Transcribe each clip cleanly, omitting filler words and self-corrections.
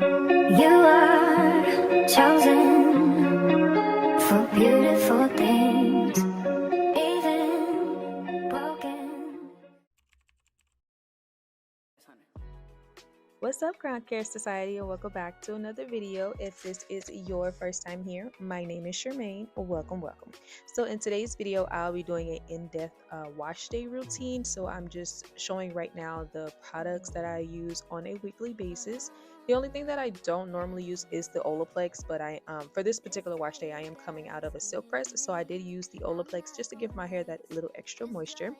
You are chosen for beautiful things, even broken. What's up, Crown Care Society, and welcome back to another video. If this is your first time here, my name is Shermaine. Welcome. So in today's video, I'll be doing an in-depth wash day routine. So I'm just showing right now the products that I use on a weekly basis. The only thing that I don't normally use is the Olaplex, but for this particular wash day, I am coming out of a silk press, so I did use the Olaplex just to give my hair that little extra moisture.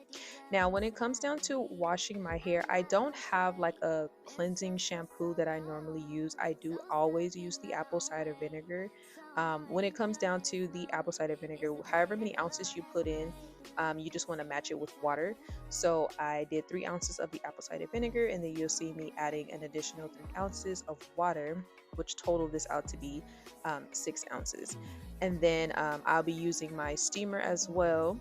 Now, when it comes down to washing my hair, I don't have like a cleansing shampoo that I normally use. I do always use the apple cider vinegar. When it comes down to the apple cider vinegar, however many ounces you put in, you just want to match it with water. So I did 3 ounces of the apple cider vinegar, and then you'll see me adding an additional 3 ounces of water, which total this out to be 6 ounces. And then I'll be using my steamer as well,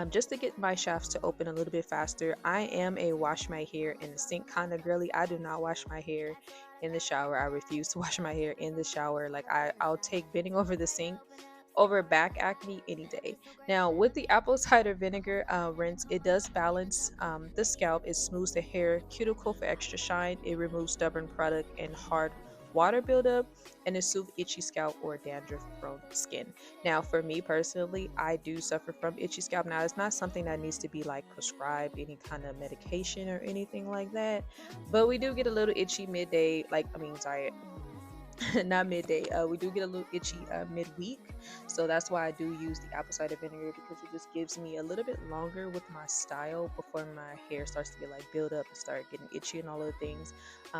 just to get my shafts to open a little bit faster. I am a wash my hair in the sink kind of girly. I do not wash my hair in the shower. I refuse to wash my hair in the shower. Like I'll take bending over the sink over back acne any day. Now with the apple cider vinegar rinse, it does balance the scalp. It smooths the hair cuticle for extra shine. It removes stubborn product and hard water buildup, and it soothes itchy scalp or dandruff prone skin. Now for me personally, I do suffer from itchy scalp. Now it's not something that needs to be like prescribed any kind of medication or anything like that, but we do get a little itchy midday, not midday. We do get a little itchy midweek, so that's why I do use the apple cider vinegar, because it just gives me a little bit longer with my style before my hair starts to get like build up and start getting itchy and all of the things.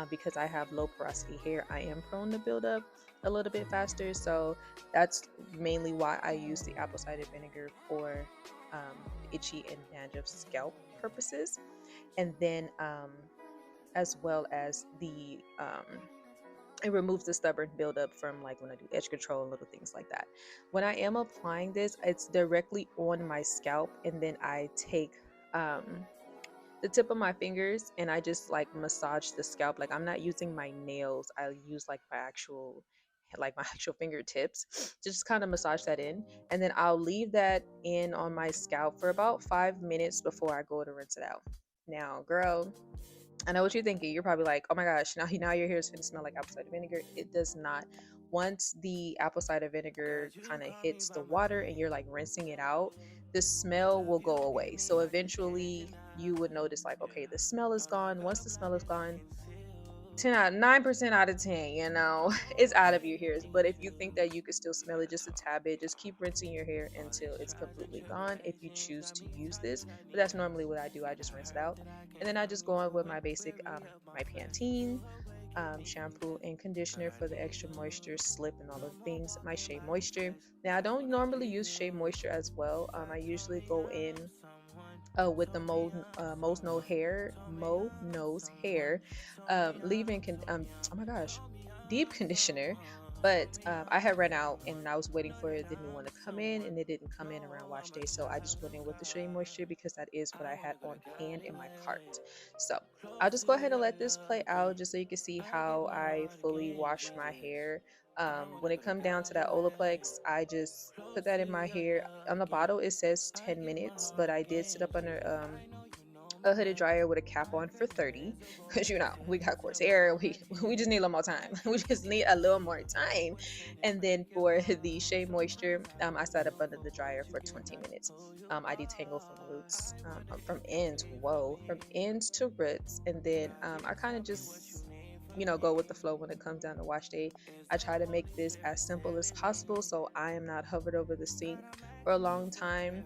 Because I have low porosity hair, I am prone to build up a little bit faster, so that's mainly why I use the apple cider vinegar for itchy and dandruff scalp purposes. And then as well as the it removes the stubborn buildup from like when I do edge control and little things like that. When I am applying this, it's directly on my scalp, and then I take um, the tip of my fingers and I just like massage the scalp. Like I'm not using my nails. I use like my actual fingertips to just kind of massage that in, and then I'll leave that in on my scalp for about 5 minutes before I go to rinse it out. Now, girl, I know what you're thinking. You're probably like, oh my gosh, now your hair is going to smell like apple cider vinegar. It does not. Once the apple cider vinegar kind of hits the water and you're like rinsing it out, the smell will go away. So eventually you would notice like, okay, the smell is gone. Once the smell is gone, 9% out of 10, it's out of your hairs. But if you think that you could still smell it just a tad bit, just keep rinsing your hair until it's completely gone if you choose to use this. But that's normally what I do. I just rinse it out, and then I just go on with my basic my Pantene shampoo and conditioner for the extra moisture, slip, and all of the things. My Shea Moisture. Now I don't normally use Shea Moisture as well. I usually go in with the Mo Nose Hair leave-in oh my gosh, deep conditioner. But I had run out and I was waiting for the new one to come in, and it didn't come in around wash day, so I just went in with the Shea Moisture because that is what I had on hand in my cart. So I'll just go ahead and let this play out just so you can see how I fully wash my hair. When it comes down to that Olaplex, I just put that in my hair. On the bottle it says 10 minutes, but I did sit up under a hooded dryer with a cap on for 30, because we got coarse hair. We just need a little more time. We just need a little more time. And then for the Shea Moisture, I sat up under the dryer for 20 minutes. I detangle from roots, from ends to roots, and then I kind of just go with the flow when it comes down to wash day. I try to make this as simple as possible, so I am not hovered over the sink for a long time.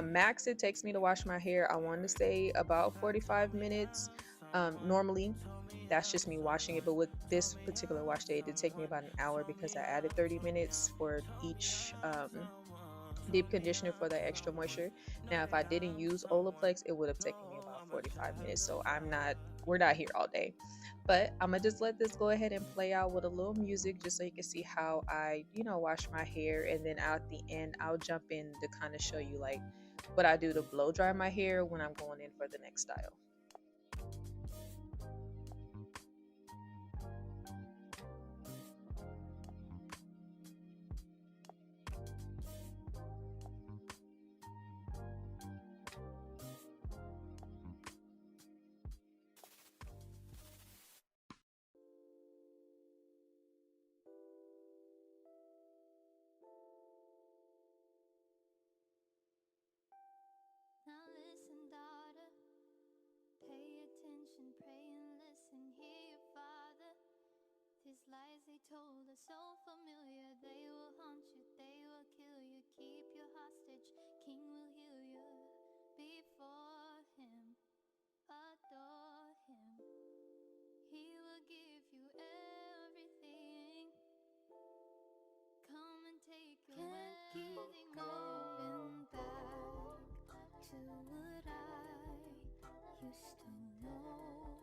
Max it takes me to wash my hair, I want to say about 45 minutes. Normally that's just me washing it, but with this particular wash day it did take me about an hour because I added 30 minutes for each deep conditioner for that extra moisture. Now if I didn't use Olaplex, it would have taken me about 45 minutes, so we're not here all day. But I'm gonna just let this go ahead and play out with a little music just so you can see how I wash my hair, and then at the end I'll jump in to kind of show you like what I do to blow dry my hair when I'm going in for the next style. they told us, so familiar. They will haunt you, they will kill you, keep you hostage. King will heal you before him, adore him. He will give you everything. Come and take your Can't keep going back to what I used to know.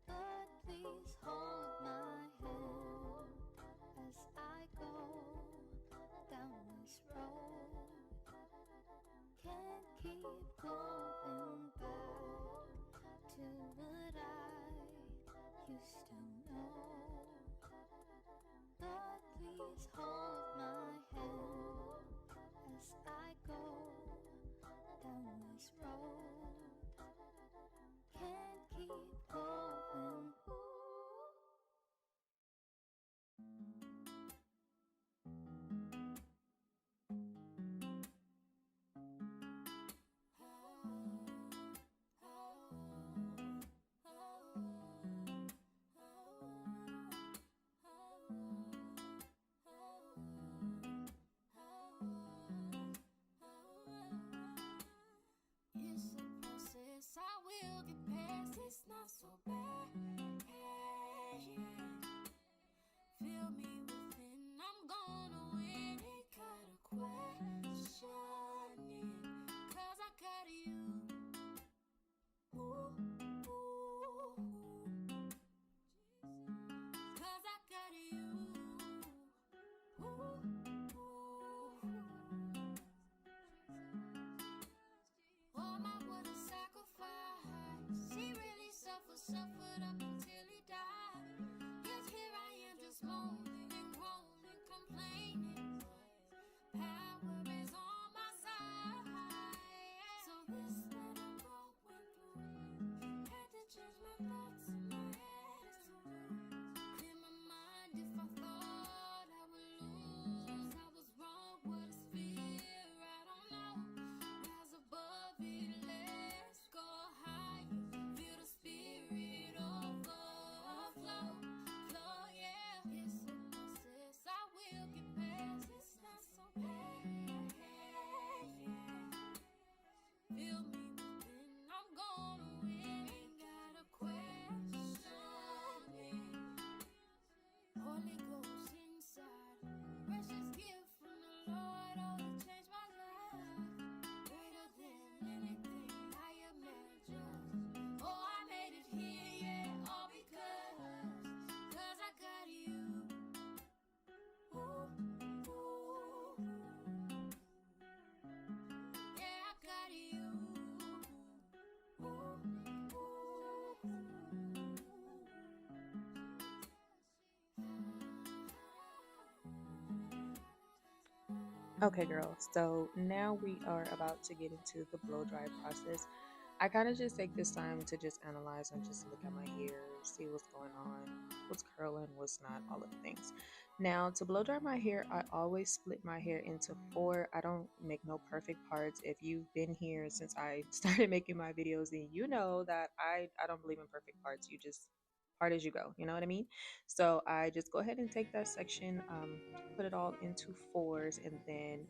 But please hold my hand as I go down this road. Can't keep going back to what I used to know. But please hold my hand as I go down this road. Can't keep going. It's a process, I will get past. It's not so bad. Hey, yeah. Feel me within, I'm gonna win. Ain't got a question, cause I got you. Ooh, ooh, ooh. Cause I got you. Ooh, ooh. Oh my, what a sacrifice. He really suffered up until he died. Yet here I am just moaning and groaning, complaining. Power is on my side. So this that I'm going through, had to change my thoughts and my attitude. Clear my mind if I thought I would lose. I was wrong, what is fear? I don't know. Rise above it, let's go higher. Feel the spirit overflow. Flow, yeah. It's a process, I will get past. It's not so bad, yeah. Feel me within, I'm gonna win. Ain't got a question. Holy Ghost inside, precious gift from the Lord, oh, to change my life. Greater than anything I imagined. Oh, I made it here, yeah, all cause I got you. Ooh, ooh, yeah, I got you. Ooh, Okay, girls, so now we are about to get into the blow dry process. I kind of just take this time to just analyze and just look at my hair, see what's going on, what's curling, what's not, all of the things. Now, to blow dry my hair, I always split my hair into four. I don't make no perfect parts. If you've been here since I started making my videos, then you know that I don't believe in perfect parts. You just part as you go, you know what I mean? So I just go ahead and take that section, put it all into fours, and then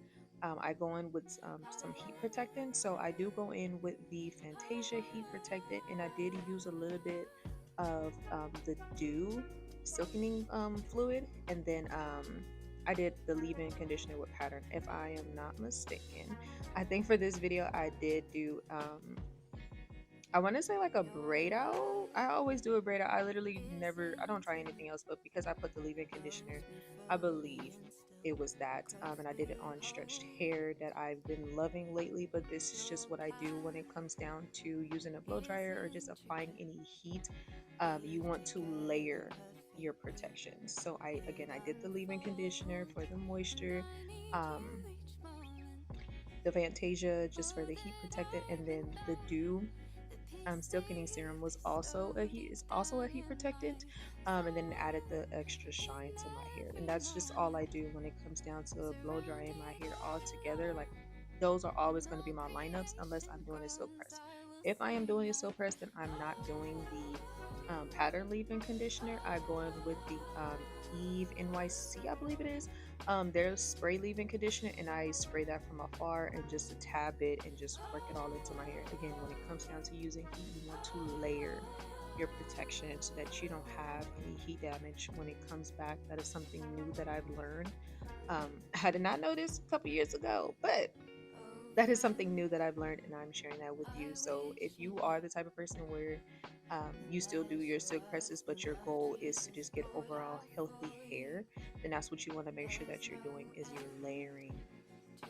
I go in with some heat protectant. So I do go in with the Fantasia heat protectant, and I did use a little bit of the Dew silkening fluid, and then I did the leave-in conditioner with Pattern, if I am not mistaken. I think for this video I did do I want to say like a braid out. I always do a braid out. I literally never, I don't try anything else, but because I put the leave-in conditioner, I believe it was that. And I did it on stretched hair that I've been loving lately, but this is just what I do when it comes down to using a blow dryer or just applying any heat. You want to layer your protection. So I did the leave-in conditioner for the moisture. Um, the Fantasia just for the heat protectant, and then the Dew silkening serum was also a heat is also a heat protectant, and then added the extra shine to my hair. And that's just all I do when it comes down to blow drying my hair all together. Like, those are always going to be my lineups unless I'm doing a silk press. If I am doing a silk press, then I'm not doing the pattern leave-in conditioner, I go in with the Eve NYC, I believe it is. Their spray leave-in conditioner, and I spray that from afar and just a tab it and just work it all into my hair. Again, when it comes down to using heat, you want to layer your protection so that you don't have any heat damage when it comes back. That is something new that I've learned. I did not know this a couple years ago, but that is something new that I've learned, and I'm sharing that with you. So if you are the type of person where you still do your silk presses, but your goal is to just get overall healthy hair, then that's what you want to make sure that you're doing is you're layering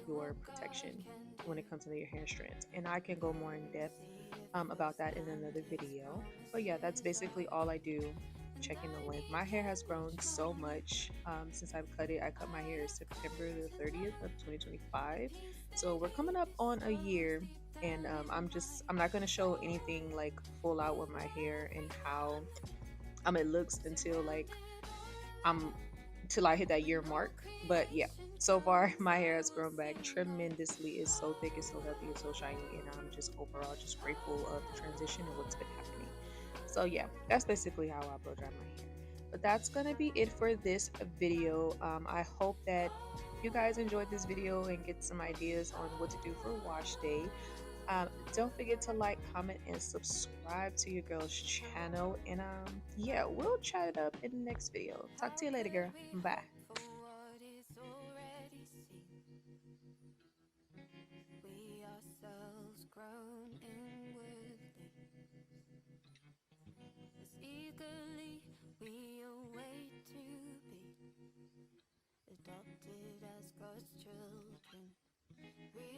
your protection when it comes to your hair strands. And I can go more in depth about that in another video. But yeah, that's basically all I do. Checking the length. My hair has grown so much since I've cut it. I cut my hair September the 30th of 2025. So we're coming up on a year, and I'm not going to show anything like full out with my hair and how it looks until like I'm till I hit that year mark. But yeah, so far my hair has grown back tremendously. It's so thick, it's so healthy, it's so shiny, and I'm just overall just grateful of the transition and what's been happening. So yeah, that's basically how I blow dry my hair. But that's gonna be it for this video. I hope that you guys enjoyed this video and get some ideas on what to do for wash day. Don't forget to like, comment, and subscribe to your girl's channel. And yeah, we'll chat it up in the next video. Talk to you later, girl. Bye. We ourselves grown inwardly, as eagerly we await to be adopted as God's children. We